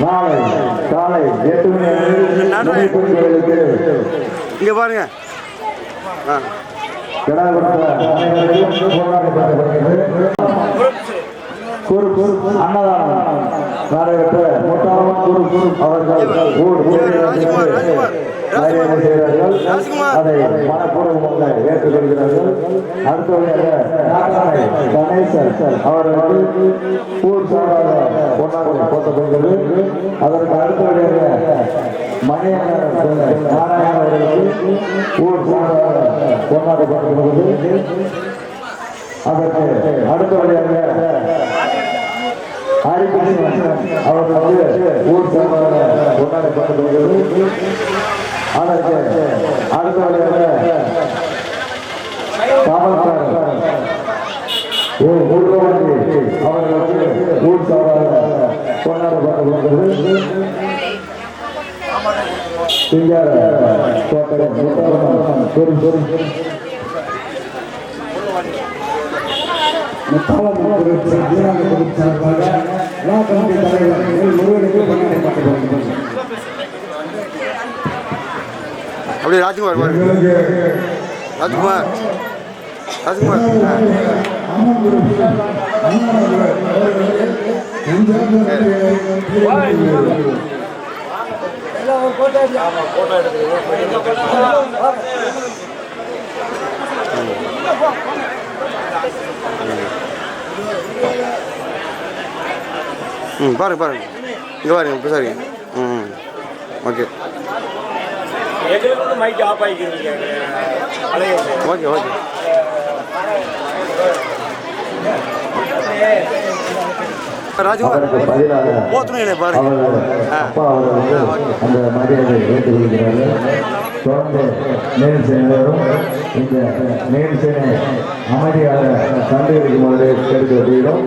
நாளை காலை 8 மணி கோயிலுக்கு இங்க பாருங்க. அன்னதானம் நடைபெற்ற முத்தாரம் அவர்கள் அதை மனப்பூர்வமாக ஏற்றுக்கொள்கிறார்கள். அடுத்தபடியாக கணேசன் அவர்களுக்கு ஊர் சார்பாக பொன்னாடை போட்டப்படுகிறது. அதற்கு அடுத்தபடியாக மணியண்ணன் நாராயணன் அவர்களுக்கு ஊர் சார்பாக பொன்னாடை போட்டப்படுகிறது. அதற்கு அடுத்தபடியாக ஹரிகிருஷ்ணன் அவர்களுக்கு ஊர் சார்பாக பொன்னாடை போட்டப்படுகிறது. அதற்கு அடுத்தபடியாக காவல்காரர் அவர்களுக்கு ஊர் சார்பாக பொன்னாடை போட்டப்படுகிறது. சிங்கார கோட்டை அப்படியே ராஜ்குமார் பாருங்க ராஜ்குமார் ராஜ்குமார் பாருங்க பாருங்க இங்கே பாருங்க பேசாரி ஓகே ஓகே ஓகே ராஜ்குமார் போத்துணும் பாருங்க அந்த மரியாதை ஏற்றுக்கொள்கிறார்கள். தொடர்ந்து மேல் சேனரும் இந்த மேல் சேனை அமைதியாக கண்டுபிடிக்குமாறு கேட்டுக்கொள்கிறோம்.